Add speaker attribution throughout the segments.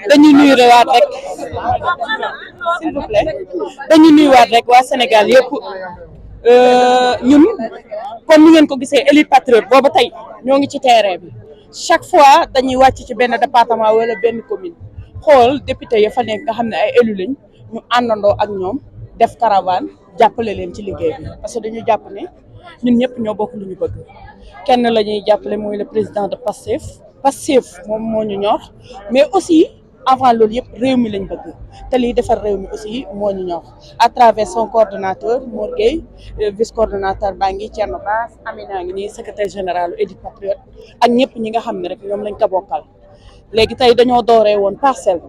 Speaker 1: dañuy nuyuwaat rek s'il vous plaît dañuy nuyuwaat rek waa Sénégal yëpp ñun comme ni ngeen ko gisee élite patriote booba tey ñoo ngi ci terrain bi chaque fois dañuy wàcc ci benn département wala benn commune xool député ya fa nekk nga xam ne ay élu lañ ñu àndandoo ak ñoom def caravane jàppale leen ci liggéey bi parce que dañu jàpp ne ñun ñëpp ñoo bokk lu ñu bëgg kenn la ñuy jàppale mooy le président de Pastef moom moo ñu ñor mais aussi avant loolu yëpp réew mi lañ bëgg te liy defar réew mi aussi moo ñu ñor à travers son coordonnateur Mor Gueye vice coordonnateur baa ngi Thierno Bass Amina ngi nii secrétaire général Élite Patriote ak ñëpp ñi nga xam ne rek ñoom lañ ko bokkal léegi tey dañoo dooree woon parcelle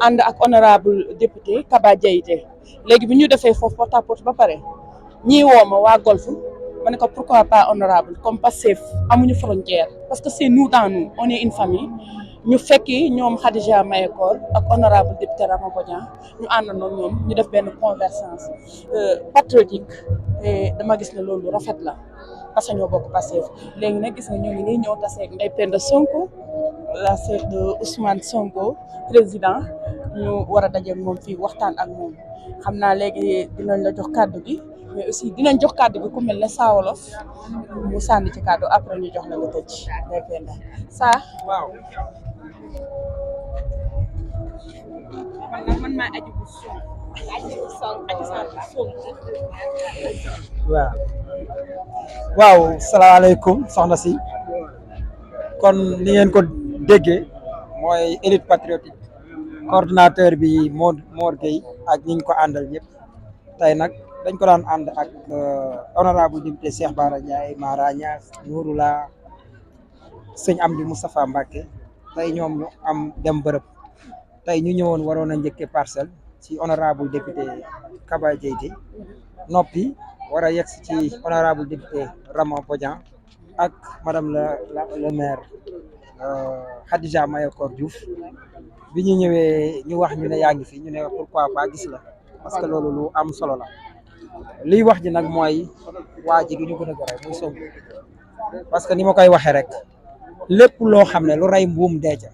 Speaker 1: ànd ak honorable député Kaba Diaité léegi bi ñu defee foofu porte à porte ba pare ñii woo ma waa Golf ma ne ko pourquoi pas honorable comme Pastef amuñu frontière parce que c'est nous dans nous on est une famille ñu fekki ñoom Khadija Mayekor ak honorable député Rama Bodian ñu àndandoo ñoom ñu def benn convergence patriotique te dama gis ne loolu rafet la parce que ñoo bokk Pastef léegi nag gis nga ñoo ngi nii ñëw taseeg Ndeye Penda Sonko la sœur de Ousmane Sonko président ñu war a dajeeg moom fii waxtaan ak moom xam naa léegi dinañ la jox kàddu gi mais aussi dinañ jox kàddu gi ku mel ne Saa Wolof mu sànni ci kàddu après ñu jox la nga tëj Ndeye Penda saa waaw man maa aju bu
Speaker 2: waaw salaamaaleykum soxna si kon ni ngeen ko déggee mooy élite patriotique coordonnateur bi Mor Gueye ak ñi ñu ko àndal ñëpp tey nag dañ ko daan ànd ak honorable député Cheikh Bara Ndiaye Mara Niass Nouroula sëñ Amdi Moustapha Mbacké tey ñoom ñu am dem bërëb tey ñu ñëwoon waroon a njëkkee parcelle ci honorable député Kaba Diaité noppi war a yegg ci honorable député Rama Bodian ak madame le maire Khadija Mayekor Diouf bi ñu ñëwee ñu wax ñu ne yaa ngi fi ñu ne pourquoi pas gis la parce que loolu lu am solo la liy wax ji nag mooy waa ji du ñu gën a gore muy Sonko parce que ni ma koy waxee rek lépp loo xam ne lu rey mbuum deeca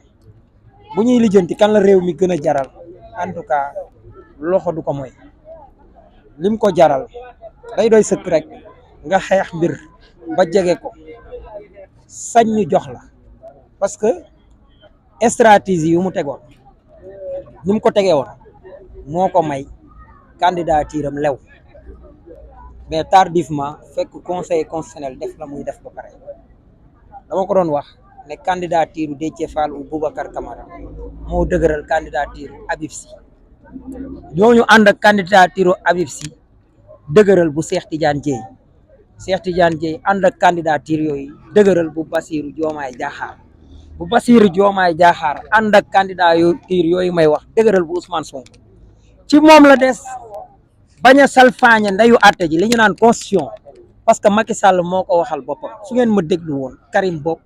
Speaker 2: bu ñuy lijjanti kan la réew mi gën a jaral en tout cas loxo du ko mooy lim ko jaral day doy sëkk rek nga xeex mbir ba jege ko sañ ñu jox la parce que stratégie yu mu tegoon ni mu ko tegee woon moo ko may candidature am lew mais tardivement fekk conseil constitutionnel def la muy def ba pare dama ko doon wax ne candidature Déthié Fall ou Boubacar Camara moo dëgëral candidature Habib Sy ñooñu ànd ak candidature Habib Sy dëgëral bu Cheikh Tidiane Dièye ànd ak candidature yooyu dëgëral bu Bassirou Diomaye Diakhar bu Bassirou Diomaye Diakhar ànd ak candidature yooyu may wax dëgëral bu Ousmane Sonko ci moom la des bañ a salfaañe ndeyu àtte ji li ñu naan constitution parce que Macky Sall moo ko waxal boppam su ngeen ma déglu woon Karim bokk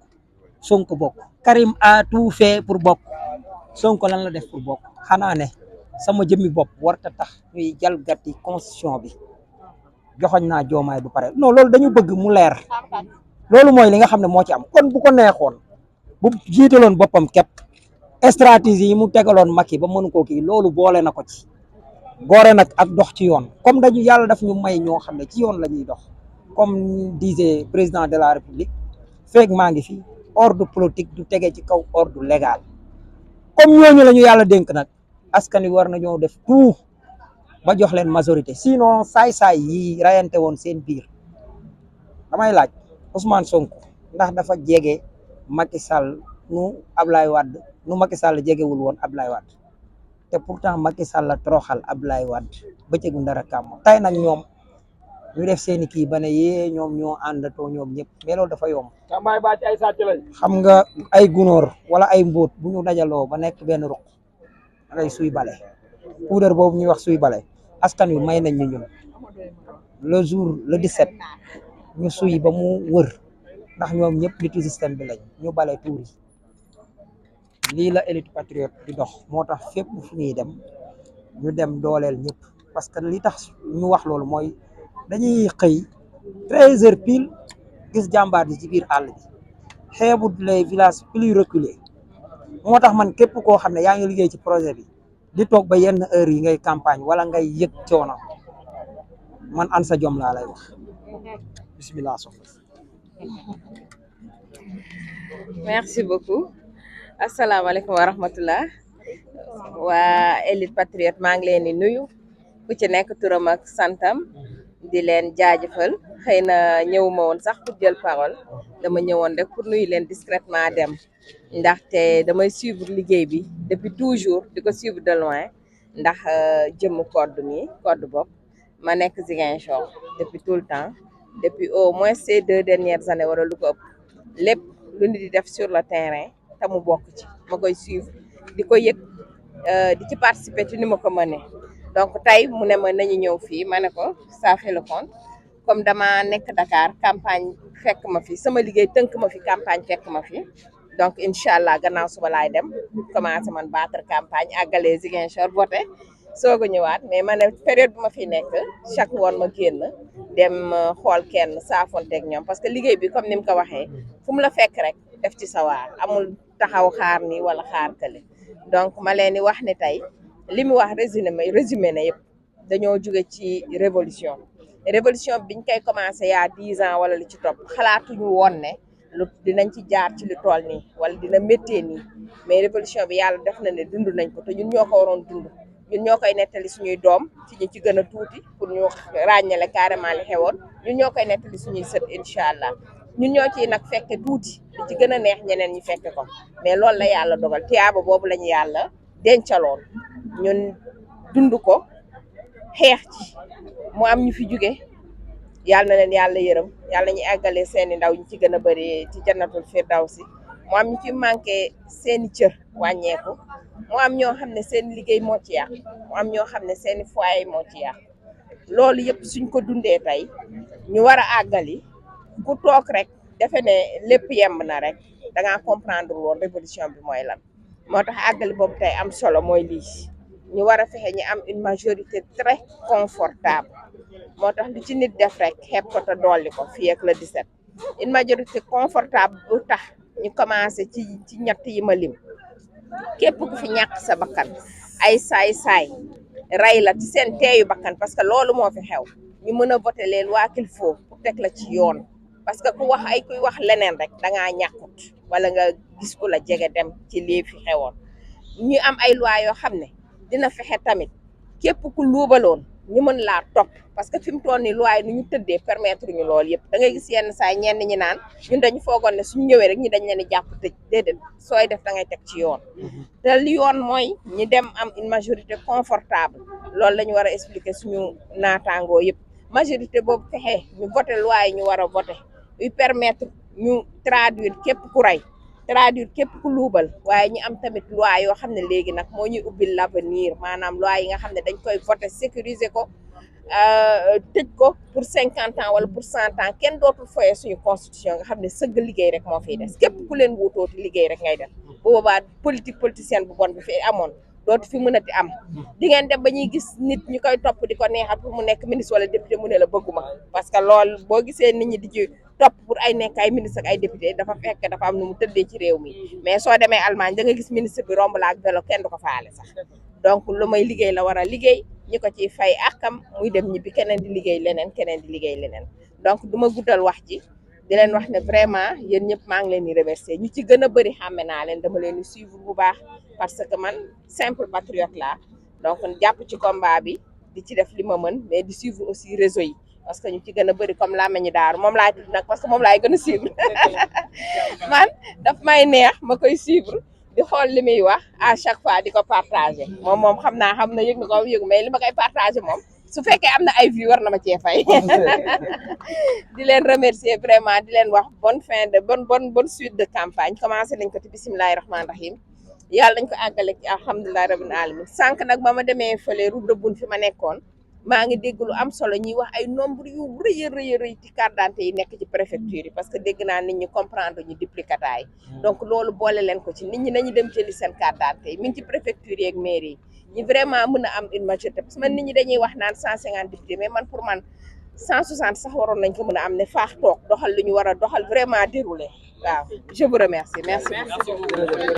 Speaker 2: Sonko bokk Karim a tout fait pour bokk Sonko lan la def pour bokk xanaa ne sama jëmmi bopp warta tax ñuy jalgati constitution bi joxoñ naa Diomaye bu pare non loolu dañu bëgg mu leer loolu mooy li nga xam ne moo ci am kon bu ko neexoon bu jiitaloon boppam képp stratégie yi mu tegaloon Macky ba mënu koo kii loolu boole na ko ci boore nag ak dox ci yoon comme dañu yàlla daf ñu may ñoo xam ne ci yoon la ñuy dox comme disait président de la république feeg maa ngi fi ordre politique du tege ci kaw ordre légal comme ñooñu la ñu yàlla dénk nag askan wi war nañoo def tout ba jox leen majorité sinon saay-saay yi rayante woon seen biir damay laaj Ousmane Sonko ndax dafa jege Macky Sall nu Ablaye Wade nu Macky Sall jegewul woon Ablaye Wade te pourtant Macky Sall la toroxal Ablaye Wade bëccëgu ndara kàmm tey nag ñoom ñu def seeni kii ba ne yee ñoom ñoo àndatoo ñoom ñëpp mais loolu dafa yomb xam nga ay gunóor wala ay mbóot bu ñu dajaloo ba nekk benn ruq ngay suy bale puudar boobu ñuy wax suy bale askan wi may nañ ñu ñun le jour le 17 ñu suy ba mu wër ndax ñoom ñëpp nitu système bi lañ ñu bale tuuri lii la élite patriote di dox moo tax fépp fu ñuy dem ñu dem dooleel ñëpp parce que li tax ñu wax loolu mooy dañuy xëy 13h pile gis jàmbaar ji ci biir àll bi xeebut les villages plus reculés moo tax man képp koo xam ne yaa ngi liggéey ci projet bi di toog ba yenn heure yi ngay campagne wala ngay yëg coono man an sa jom laa lay wax bismillah soxna si.
Speaker 3: Merci beaucoup. Asalaamaaleykum wa rahmatullah. waa Élite Patriote maa ngi leen di nuyu ku ci nekk turam ak santam di leen jaajëfal xëy na ñëwuma woon sax pour jël parole dama ñëwoon rek pour nuyu leen discrètement dem ndaxte damay suivre liggéey bi depuis toujours di ko suivre de loin ndax jëmm code bopp ma nekk Ziguinchor depuis tout le temps depuis au moins ces 2 dernières années wala lu ko ëpp lépp lu nit di def sur le terrain te mu bokk ci ma koy suivre di ko yëg di ci participer ci ni ma ko mënee donc tey mu ne ma nañu ñëw fii ma ne ko ça fait le compte comme dama nekk Dakar campagne fekk ma fi sama liggéey tënk ma fi campagne fekk ma fi donc incha allah gannaaw suba laay dem commencé man battre campagne àggalee Ziguinchor voté soog a ñëwaat mais ma ne période bi ma fi nekk chaque woon ma génn dem xool kenn saafonteeg ñoom parce que liggéey bi comme ni mu ko waxee fu mu la fekk rek def ci sawaar amul taxaw xaar nii wala xaar kële donc ma leen di wax ne tey li mu wax résumé na yëpp dañoo jóge ci révolution biñ koy commencé yaa 10 ans wala lu ci topp xalaatuñu woon ne lu dinañ ci jaar ci lu tool nii wala dina méttee nii mais révolution bi yàlla def na ne dund nañ ko te ñun ñoo ko waroon dund ñun ñoo koy nettali suñuy doom ci ñi ci gën a tuuti pour ñu ràññale carrément li xewoon ñun ñoo koy nettali suñuy sët incha allah ñun ñoo ciy nag fekke tuuti li ci gën a neex ñeneen ñi fekke ko mais loolu la yàlla dogal tiyaaba boobu lañu yàlla dencaloon ñun dund ko xeex ci mu am ñu fi jóge yàlla na leen yàlla yërëm yàlla ñu àggale seeni ndaw ñu ci gën a bëri ci jannatul firdawsi mu am ñu ci manqué seeni cër wàññeeku mu am ñoo xam ne seen liggéey moo ci yàq mu am ñoo xam ne seeni foyer moo ci yàq loolu yëpp suñ ko dundee tey ñu war a àggali ku toog rek defe ne lépp yemb na rek dangaa comprendre woon révolution bi mooy lan moo tax àggali boobu tey am solo mooy lii ñu war a fexe ñu am une majorité très confortable moo tax lu ci nit def rek xeeb ko te dolli ko fii ak le 17 une majorité confortable bu tax ñu commencé ci ñett yi ma lim képp ku fi ñàkk sa bakkan ay saay-saay rey la ci seen teeyu bakkan parce que loolu moo fi xew ñu mën a voter les lois qu'il faut pour teg la ci yoon parce que kuy wax leneen rek dangaa ñàkkut wala nga gis ku la jege dem ci lii fi xewoon ñu am ay loi yoo xam ne dina fexe tamit képp ku luubaloon ñu mën laa topp parce que fi mu toll nii loi yi nu ñu tëddee permettre ñu loolu yëpp da ngay gis yenn saa ñenn ñi naan ñun dañu foogoon ne suñu ñëwee rek ñi dañ leen di jàpp tëj déedéet sooy def da ngay teg ci yoon te li yoon mooy ñi dem am une majorité confortable loolu la ñu war a expliquer suñu naataangoo yëpp majorité boobu fexe ñu voté loi yi ñu war a voté yu permettre ñu traduire képp ku rey traduire képp ku luubal waaye ñu am tamit loi yoo xam ne léegi nag moo ñuy ubbil l'avenir maanaam loi yi nga xam ne dañ koy voté sécuriser ko tëj ko pour 50 ans wala pour 100 ans kenn dootul foyee suñu constitution nga xam ne sëgg liggéey rek moo fiy des képp ku leen wuutooti liggéey rek ngay def bu boobaa politicienne bu bon bi fi amoon dootu fi mënati am di ngeen dem ba ñuy gis nit ñu koy topp di ko neexal pour mu nekk ministre wala député mu ne la bëgguma parce que loolu boo gisee nit ñi di ci topp pour ay nekk ay ministre ak ay député dafa fekk dafa am nu mu tëddee ci réew mi mais soo demee Allemagne da nga gis ministre bi romb la ak vélo kenn du ko faale sax donc lu may liggéey la war a liggéey ñi ko ciy fay akam muy dem ñibbi keneen di liggéey leneen keneen di liggéey leneen donc du ma guddal wax ji di leen wax ne vraiment yéen ñëpp maa ngi leen di remercier ñu ci gën a bëri xàmme naa leen dama leen di suivre bu baax parce que man simple patriote laa donc jàpp ci combat bi di ci def li ma mën mais di suivre aussi réseau yi parce que ñu ci gën a bëri comme laa meñu daaru moom laay tudd nag parce que moom laay gën a suivre man daf may neex ma koy suivre di xool li muy wax à chaque fois di ko partager moom xam naa xam na yëg na ko yëgu mais li ma koy partager moom su fekkee am na ay vues war na ma cee fay di leen remercier vraiment di leen wax bonne fin de bonne suite de campagne commencé nañ ko ci bisimilahi rahmaani rahim yàlla nañ ko àggale ci alhamdulilahi rabbil alamin sànq nag ba ma demee fële route de Boune fi ma nekkoon maa ngi dégg lu am solo ñuy wax ay nombre yu rëy ci carte d'identité yi nekk ci préfecture yi parce que dégg naa nit ñi comprendre ñu duplicata yi donc loolu boole leen ko ci nit ñi nañu dem jëli seen carte d'identité yi mi ngi ci préfecture yi ak mairie yi ñu vraiment mën a am une majorité parce que man nit ñi dañuy wax naan 150 députés mais man pour man 160 sax waroon nañ ko mën a am ne faax toog doxal lu ñu war a doxal vraiment déroulé waaw je vous remercie merci